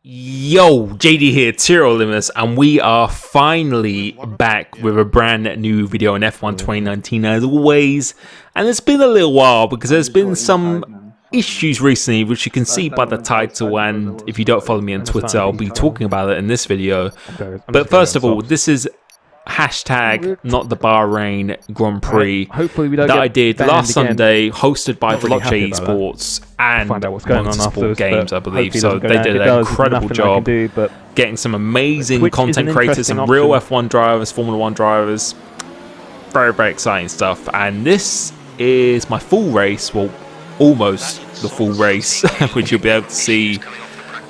Yo, JD here, Tyrrell Limitless, and we are finally back with a brand new video on F1 2019 as always. And it's been a little while because there's been some issues recently, which you can see by the title, and if you don't follow me on Twitter, I'll be talking about it in this video. But first of all, this is hashtag not the Bahrain Grand Prix that I did last Sunday, hosted by Veloce Esports and Motorsport Games, I believe. So they did an incredible job getting some amazing content creators, some real F1 drivers, Formula 1 drivers. Very, very exciting stuff. And this is my full race, well, almost the full race, which you'll be able to see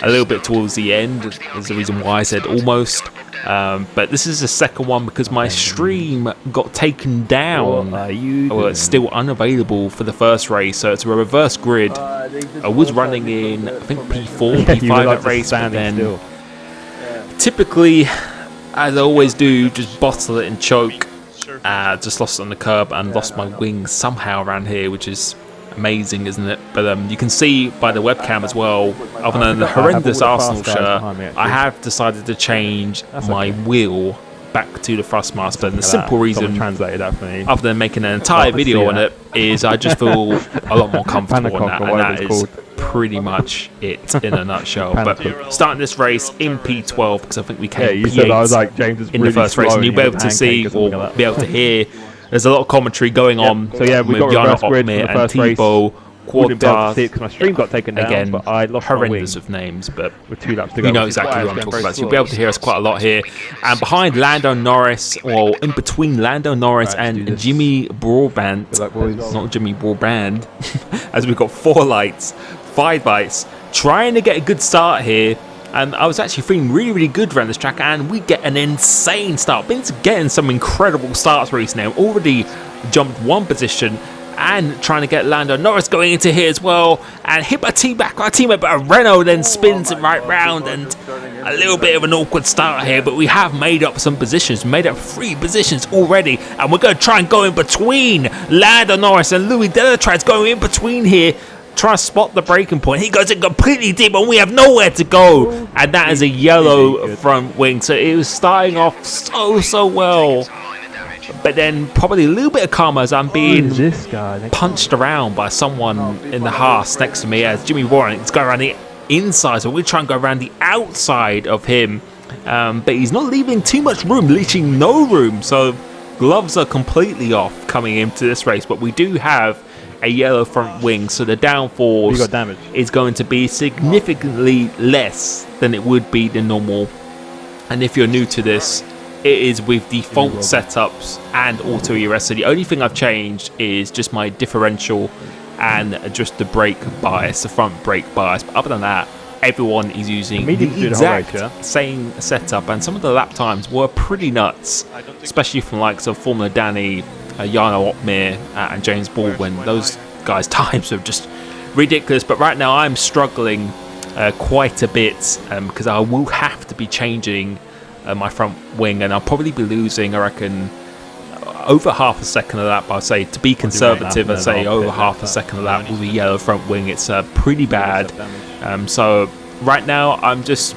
a little bit towards the end. There's the reason why I said almost. But this is the second one because my stream got taken down. Well, it's still unavailable for the first race, so it's a reverse grid. I was running in, I think, P4, P5 that race, but then typically, as I always do, just bottle it and choke. Just lost it on the curb and lost my wings somehow around here, which is amazing, isn't it? But you can see by the webcam as well, other than the horrendous Arsenal shirt, I have decided to change my wheel back to the Thrustmaster. And the simple reason, other than making an entire video on it, is I just feel a lot more comfortable on that, and that is pretty much it in a nutshell. But starting this race in P12 because I think we came P8 in the first race, and you'll be able to see or be able to hear there's a lot of commentary going on. So yeah, we've got Yana Opmir and Thibaut Quartard. Because my stream got taken down, again, but I lost horrendous of names, but with 2 laps to go, you know exactly what I'm talking about. So you'll be able to hear us quite a lot here. And behind Lando Norris, or in between Lando Norris and Jimmy Broadbent, not Jimmy Broadband, as we've got 4 lights, 5 lights, trying to get a good start here. And I was actually feeling really, really good around this track, and we get an insane start. Been getting some incredible starts recently. I've already jumped 1 position and trying to get Lando Norris going into here as well, and hit my teammate, but a Renault then spins it right round, and a little bit of an awkward start here, but we have made up some positions, made up 3 positions already, and we're going to try and go in between Lando Norris and Louis Delatraz, going in between here, trying to spot the breaking point. He goes in completely deep and we have nowhere to go, and that is a yellow front wing. So it was starting off so well, but then probably a little bit of karma as I'm being punched around by someone in the Haas next to me, as Jimmy Warren is going around the inside, so we're trying to go around the outside of him, but he's not leaving too much room, leaving no room, so gloves are completely off coming into this race. But we do have a yellow front wing, so the downforce is going to be significantly less than it would be the normal. And if you're new to this, it is with default setups and auto ERS. So the only thing I've changed is just my differential and just the brake bias, the front brake bias. But other than that, everyone is using the exact same setup, and some of the lap times were pretty nuts, especially from likes of Formula Danny, Yana Opmir and James Baldwin. Those guys' times are just ridiculous. But right now I'm struggling quite a bit because I will have to be changing my front wing, and I'll probably be losing, I reckon, over half a second of lap. I'd say, to be conservative, I'd say over half a second of lap with a yellow front wing. It's pretty bad. So right now I'm just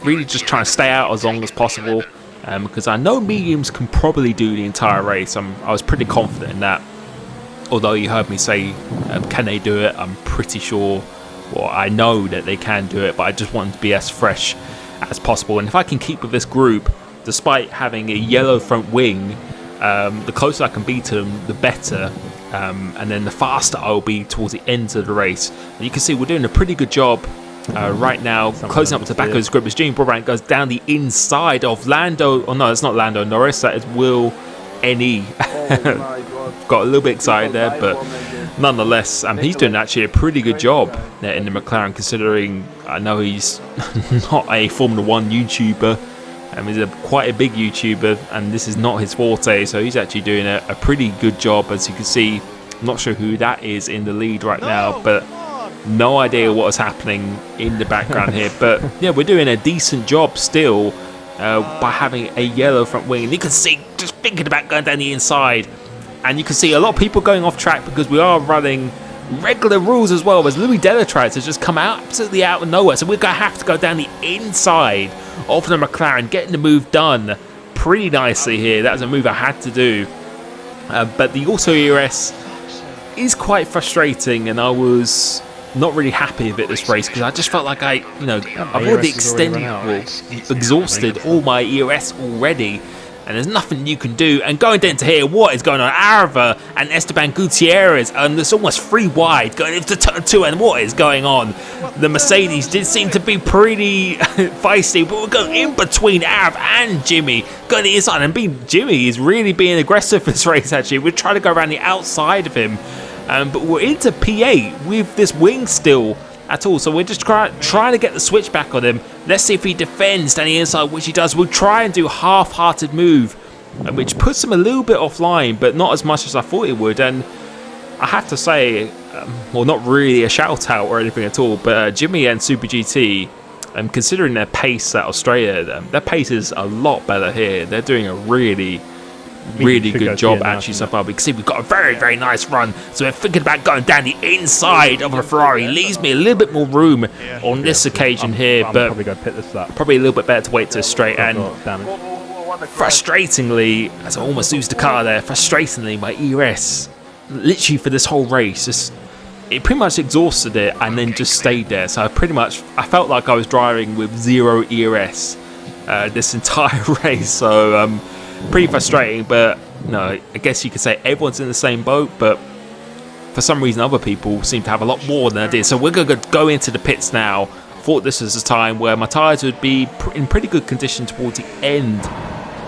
really just trying to stay out as long as possible, because I know mediums can probably do the entire race. I was pretty confident in that. Although you heard me say, can they do it? I'm pretty sure, well, I know that they can do it, but I just want to be as fresh as possible. And if I can keep with this group, despite having a yellow front wing, the closer I can be to them, the better. And then the faster I'll be towards the end of the race. And you can see we're doing a pretty good job right now, closing up to the back of his group as Jimmy Broadbent goes down the inside of Lando. Oh no, it's not Lando Norris, that is Will N.E. Got a little bit excited there, but nonetheless, he's doing actually a pretty good job in the McLaren, considering I know he's not a Formula 1 YouTuber. He's quite a big YouTuber, and this is not his forte, so he's actually doing a pretty good job. As you can see, I'm not sure who that is in the lead right now, but no idea what is happening in the background here. But yeah, we're doing a decent job still by having a yellow front wing. And you can see, just thinking about going down the inside, and you can see a lot of people going off track because we are running regular rules as well, as Louis Delatraz has just come out absolutely out of nowhere. So we're going to have to go down the inside of the McLaren, getting the move done pretty nicely here. That was a move I had to do. But the Auto ERS is quite frustrating, and I was not really happy with it this race because I just felt like I've already exhausted all my ERS already, and there's nothing you can do. And going down to here, what is going on? Arava and Esteban Gutierrez, and there's almost 3 wide going into turn 2, and what is going on? The Mercedes did seem to be pretty feisty, but we're going in between Arav and Jimmy, going to the inside, and Jimmy is really being aggressive this race actually. We're trying to go around the outside of him, but we're into P8 with this wing still at all, so we're just trying to get the switch back on him. Let's see if he defends down the inside, which he does. We'll try and do a half-hearted move, which puts him a little bit offline, but not as much as I thought it would. And I have to say, well, not really a shout out or anything at all, but Jimmy and Super GT, considering their pace at Australia, their pace is a lot better here. They're doing a really good job actually so far. We can see we've got a very nice run, so we're thinking about going down the inside of a Ferrari. Leaves me a little bit more room on this occasion here, but probably go pit this lap. Probably a little bit better to wait to straight. And frustratingly, as I almost lose the car there, frustratingly my ERS literally for this whole race it pretty much exhausted it and then just stayed there. So I felt like I was driving with 0 ERS this entire race. So pretty frustrating, but no, I guess you could say everyone's in the same boat, but for some reason other people seem to have a lot more than I did. So we're going to go into the pits now. Thought this was a time where my tyres would be in pretty good condition towards the end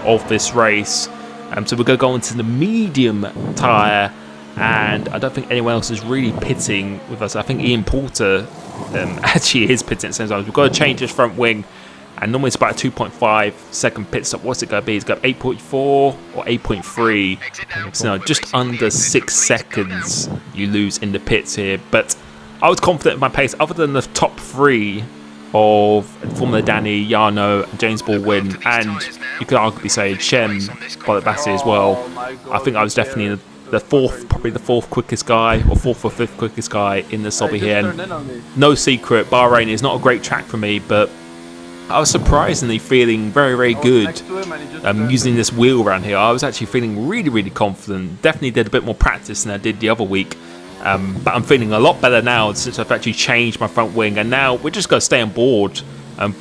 of this race. So we're going to go into the medium tyre, and I don't think anyone else is really pitting with us. I think Ian Poulter actually is pitting at the same time. We've got to change his front wing, and normally it's about a 2.5 second pit stop. What's it going to be? It's got 8.4 or 8.3. So just under 6 seconds you lose in the pits here. But I was confident in my pace, other than the top 3 of Formula Danny, Jarno, and James Baldwin, and you could arguably say Shem Bolabassi as well. I think I was definitely probably the fourth quickest guy, or 4th or 5th quickest guy in the Sobby here. And no secret, Bahrain is not a great track for me, but I was surprisingly feeling very good using this wheel around here. I was actually feeling really confident. Definitely did a bit more practice than I did the other week. But I'm feeling a lot better now since I've actually changed my front wing. And now we're just going to stay on board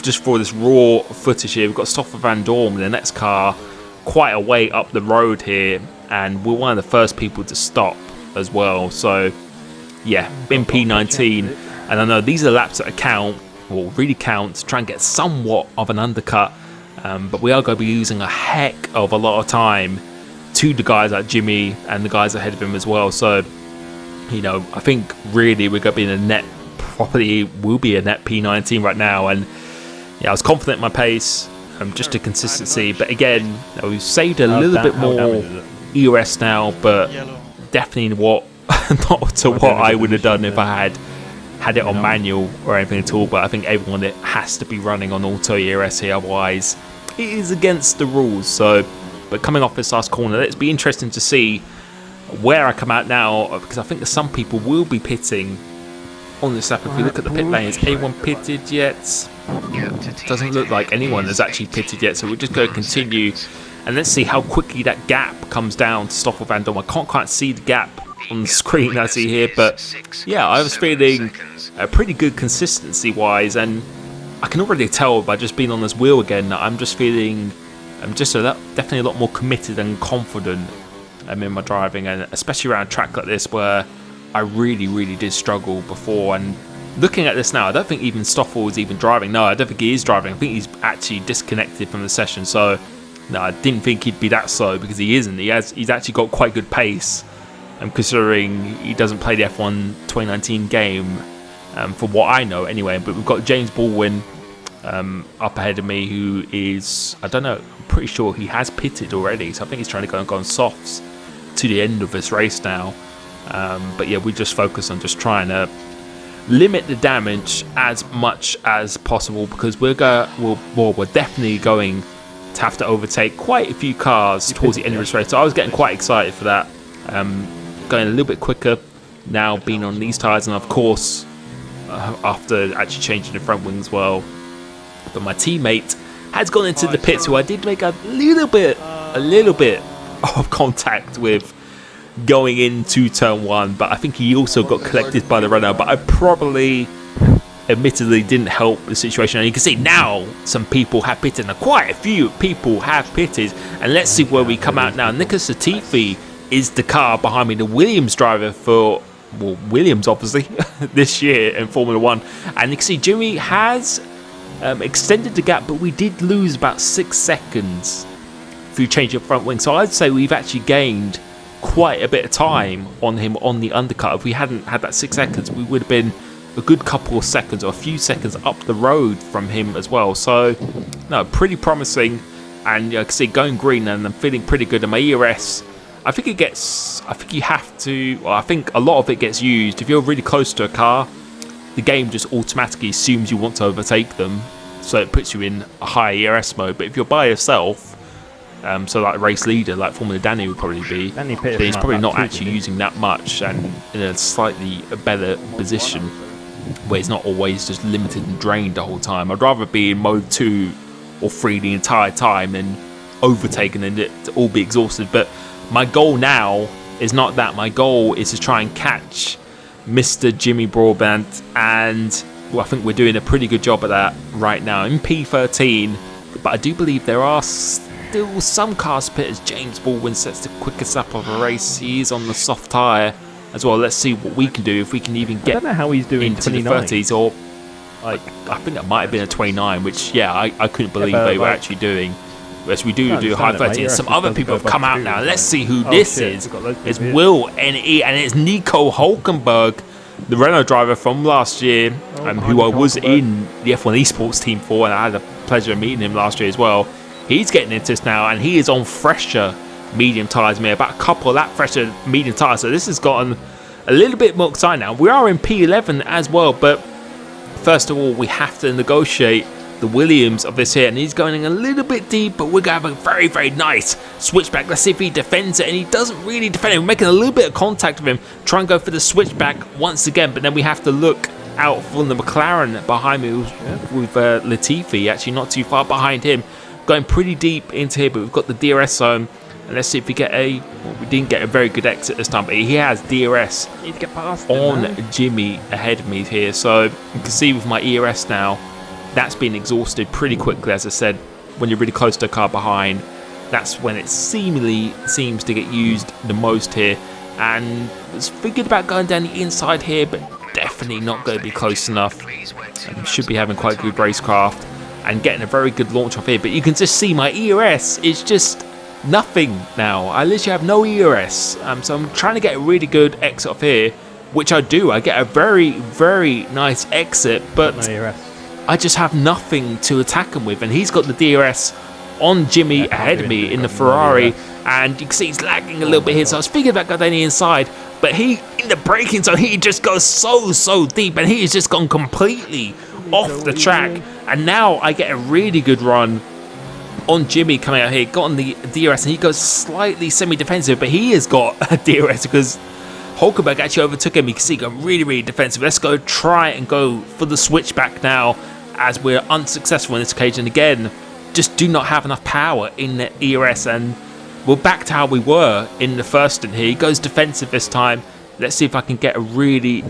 just for this raw footage here. We've got Stoffel Van Dorn in the next car quite a way up the road here. And we're one of the first people to stop as well. So, yeah, in P19. And I know these are laps that count. Will really count to try and get somewhat of an undercut, but we are going to be losing a heck of a lot of time to the guys like Jimmy and the guys ahead of him as well. So, I think really we're going to be in a net, probably will be a net P19 right now. And yeah, I was confident in my pace, just to consistency. But again, we've saved a little bit more ERS now, but definitely not to what I would have done if I had it on manual or anything at all. But I think everyone has to be running on auto ERS here, otherwise it is against the rules. So, but coming off this last corner, it's be interesting to see where I come out now, because I think that some people will be pitting on this lap. If we look at the pit lane, is anyone pitted yet? Doesn't look like anyone has actually pitted yet, so we're just going to continue and let's see how quickly that gap comes down to Stoffel Van Dorn. I can't quite see the gap on the screen I see here, but yeah, I was feeling pretty good consistency wise, and I can already tell by just being on this wheel again that I'm definitely a lot more committed and confident in my driving, and especially around a track like this where I really did struggle before. And looking at this now, I don't think even Stoffel is even driving. No, I don't think he is driving. I think he's actually disconnected from the session. So no, I didn't think he'd be that slow, because he isn't. He's actually got quite good pace. Considering he doesn't play the F1 2019 game, for what I know anyway. But we've got James Baldwin up ahead of me, who is, I don't know, I'm pretty sure he has pitted already. So I think he's trying to go on softs to the end of this race now. But yeah, we just focus on just trying to limit the damage as much as possible, because we're definitely going to have to overtake quite a few cars towards the end of this race. So I was getting quite excited for that. Going a little bit quicker now being on these tyres, and of course after actually changing the front wing as well. But my teammate has gone into the pits, who I did make a little bit of contact with going into turn 1, but I think he also got collected by the runner. But I probably admittedly didn't help the situation, and you can see now some people have pitted, and quite a few people have pitted. And let's see where we come out now. Nicholas Latifi is the car behind me, the Williams driver for, well, Williams obviously this year in Formula 1. And you can see Jimmy has extended the gap, but we did lose about 6 seconds through changing front wing. So I'd say we've actually gained quite a bit of time on him on the undercut. If we hadn't had that 6 seconds, we would have been a good couple of seconds or a few seconds up the road from him as well. So no, pretty promising. And you can see going green, and I'm feeling pretty good. And my ERS, I think you have to, well, I think a lot of it gets used if you're really close to a car. The game just automatically assumes you want to overtake them, so it puts you in a high ERS mode. But if you're by yourself, so like a race leader, like Formula Danny would probably be, then he's probably not actually using that much, and in a slightly better position where it's not always just limited and drained the whole time. I'd rather be in mode 2 or 3 the entire time than overtaken and it to all be exhausted. But my goal now is not that. My goal is to try and catch Mr. Jimmy Broadbent, and well, I think we're doing a pretty good job at that right now in P13. But I do believe there are still some cars pit as James Baldwin sets the quickest lap of a race. He is on the soft tyre as well. Let's see what we can do, if we can even get, I don't know how he's doing, into 29. The 30s, or like, I think that might have been a 29, which yeah, I couldn't believe they were actually doing. Yes, we do high 30, and some other people have come out now. Let's see who this is. It's Will NE, and it's Nico Hulkenberg, the Renault driver from last year, who I was in the F1 esports team for, and I had the pleasure of meeting him last year as well. He's getting into this now, and he is on fresher medium tyres, about a couple of that fresher medium tyres. So this has gotten a little bit more exciting now. We are in P11 as well, but first of all, we have to negotiate the Williams of this here, and he's going a little bit deep, but we're going to have a very, very nice switchback. Let's see if he defends it, and he doesn't really defend it. We're making a little bit of contact with him, try and go for the switchback once again, but then we have to look out for the McLaren behind me with Latifi, actually not too far behind him, going pretty deep into here, but we've got the DRS zone. And let's see if we get a, well, we didn't get a very good exit this time, but he has DRS on Jimmy ahead of me here. So you can see with my ERS now, that's been exhausted pretty quickly. As I said, when you're really close to a car behind, that's when it seemingly seems to get used the most here. And I was thinking about going down the inside here, but definitely not going to be close enough. Should be having quite good racecraft and getting a very good launch off here. But you can just see my ERS is just nothing now. I literally have no ERS. So I'm trying to get a really good exit off here, which I do. I get a very, very nice exit, but I just have nothing to attack him with. And he's got the DRS on Jimmy ahead of me in the Ferrari, and you can see he's lagging a little bit here. So I was thinking about going down the inside, but he, in the braking zone, he just goes so deep, and he has just gone completely off the track. And now I get a really good run on Jimmy coming out here, got on the DRS, and he goes slightly semi-defensive, but he has got a DRS because Hulkenberg actually overtook him. You can see he got really defensive. Let's go try and go for the switchback now, as we're unsuccessful on this occasion. Again, just do not have enough power in the ERS, and we're back to how we were in the first stint here. He goes defensive this time. Let's see if I can get a really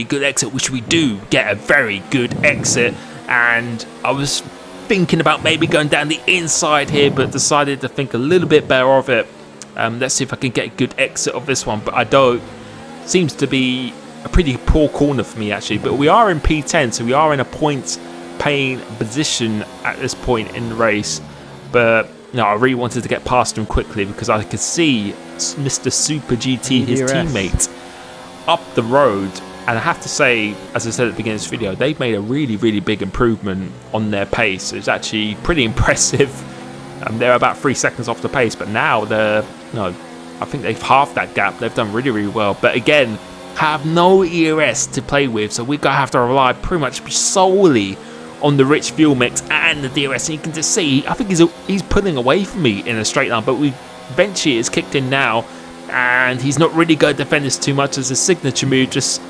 good exit, which we do get a very good exit. And I was thinking about maybe going down the inside here, but decided to think a little bit better of it. Let's see if I can get a good exit of this one, but I don't. Seems to be a pretty poor corner for me actually, but we are in P10, so we are in a points paying position at this point in the race. But no, I really wanted to get past him quickly because I could see Mr. Super GT, his teammate, up the road. And I have to say, as I said at the beginning of this video, they've made a really big improvement on their pace. It's actually pretty impressive. They're about 3 seconds off the pace, but now they're, I think they've halved that gap. They've done really well. But again, have no ERS to play with, so we're going to have to rely pretty much solely on the rich fuel mix and the DRS. And you can just see, I think he's pulling away from me in a straight line, but eventually it's kicked in now. and he's not really going to defend this too much as a signature move, just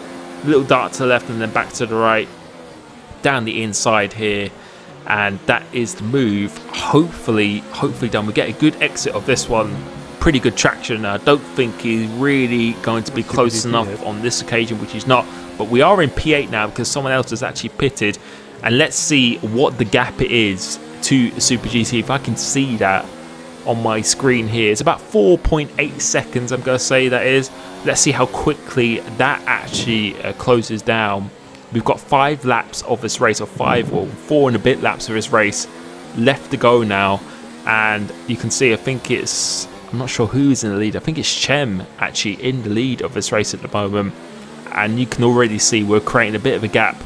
a little dart to the left and then back to the right, down the inside here, and that is the move. Hopefully done. We get a good exit of this one, pretty good traction. I don't think he's really going to be close enough on this occasion, which he's not, but we are in P8 now because someone else has actually pitted, and let's see what the gap it is to Super GT. If I can see that on my screen here, it's about 4.8 seconds, I'm going to say that is. Let's see how quickly that actually closes down. We've got 5 laps of this race, or 4 and a bit laps of this race left to go now, and you can see, I think it's, I'm not sure who's in the lead. I think it's Chem actually in the lead of this race at the moment, and you can already see we're creating a bit of a gap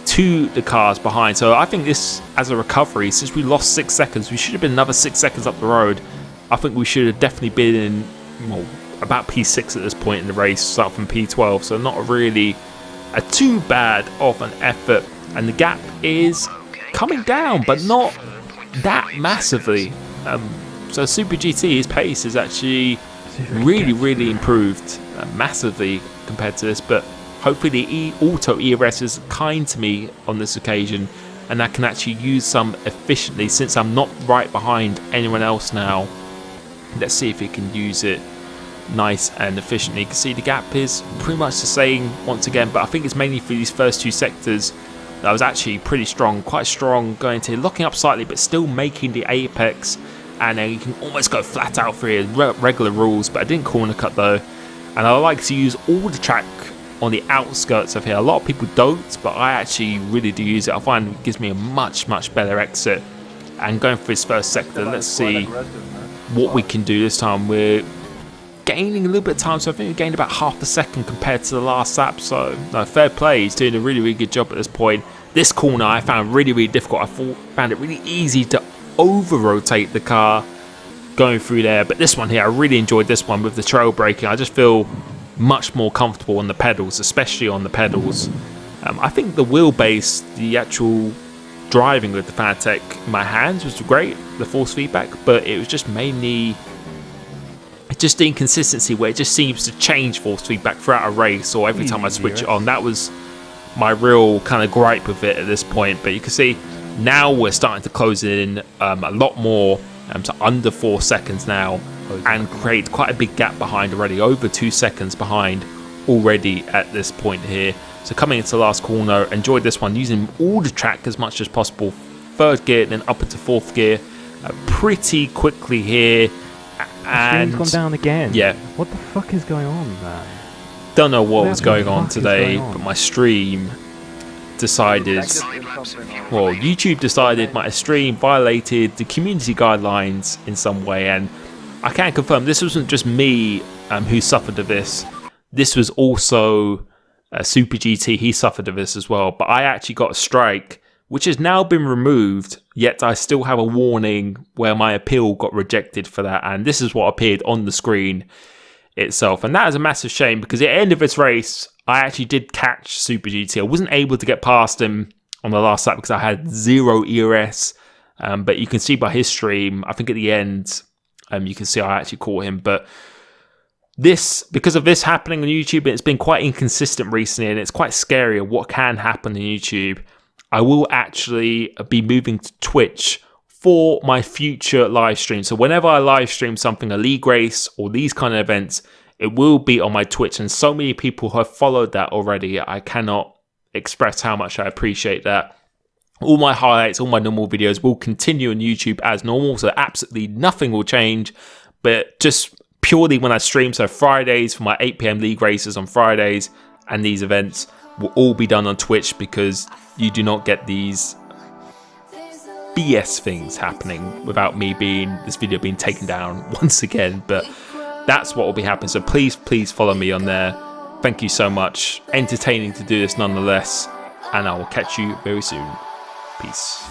to the cars behind. So I think this, as a recovery, since we lost 6 seconds, we should have been another 6 seconds up the road. I think we should have definitely been in, well, about P6 at this point in the race, start from P12, so not really a too bad of an effort, and the gap is coming down, but not that massively. So Super GT, his pace is actually really improved massively compared to this, but hopefully the Auto ERS is kind to me on this occasion, and I can actually use some efficiently since I'm not right behind anyone else now. Let's see if we can use it nice and efficiently. You can see the gap is pretty much the same once again, but I think it's mainly for these first 2 sectors that was actually pretty strong, quite strong, going to locking up slightly but still making the apex, and then you can almost go flat out for regular rules, but I didn't corner cut though. And I like to use all the track on the outskirts of here. A lot of people don't, but I actually really do use it. I find it gives me a much better exit. And going for his first sector, let's see what we can do this time. We're gaining a little bit of time, so I think we gained about half a second compared to the last lap, so no, fair play. He's doing a really good job at this point. This corner I found really difficult. I found it really easy to over rotate the car going through there, but this one here, I really enjoyed this one with the trail braking. I just feel much more comfortable on the pedals, especially on the pedals. I think the wheelbase, the actual driving with the Fanatec in my hands was great, the force feedback, but it was just mainly just the inconsistency where it just seems to change force feedback throughout a race or every time I switch it on. That was my real kind of gripe with it at this point, but you can see now we're starting to close in a lot more to under 4 seconds now, and create quite a big gap behind already, over 2 seconds behind already at this point here. So coming into the last corner, enjoyed this one, using all the track as much as possible. 3rd gear, then up into 4th gear pretty quickly here. And the stream's gone down again. Yeah. What the fuck is going on, man? Don't know what was going on today, but my stream decided, well, YouTube decided my stream violated the community guidelines in some way, and I can confirm this wasn't just me who suffered of this. This was also Super GT. He suffered of this as well, but I actually got a strike, which has now been removed, yet I still have a warning where my appeal got rejected for that, and this is what appeared on the screen itself. And that is a massive shame, because at the end of this race, I actually did catch Super GT. I wasn't able to get past him on the last lap because I had 0 ERS, but you can see by his stream, I think at the end, you can see I actually caught him. But this, because of this happening on YouTube, it's been quite inconsistent recently, and it's quite scary of what can happen on YouTube. I will actually be moving to Twitch for my future live stream. So whenever I live stream something, a league race or these kind of events, it will be on my Twitch. And so many people have followed that already. I cannot express how much I appreciate that. All my highlights, all my normal videos will continue on YouTube as normal. So absolutely nothing will change. But just purely when I stream, so Fridays for my 8 PM league races on Fridays, and these events will all be done on Twitch, because you do not get these BS things happening without me this video being taken down once again. But that's what will be happening. So please follow me on there. Thank you so much. Entertaining to do this nonetheless. And I will catch you very soon. Peace.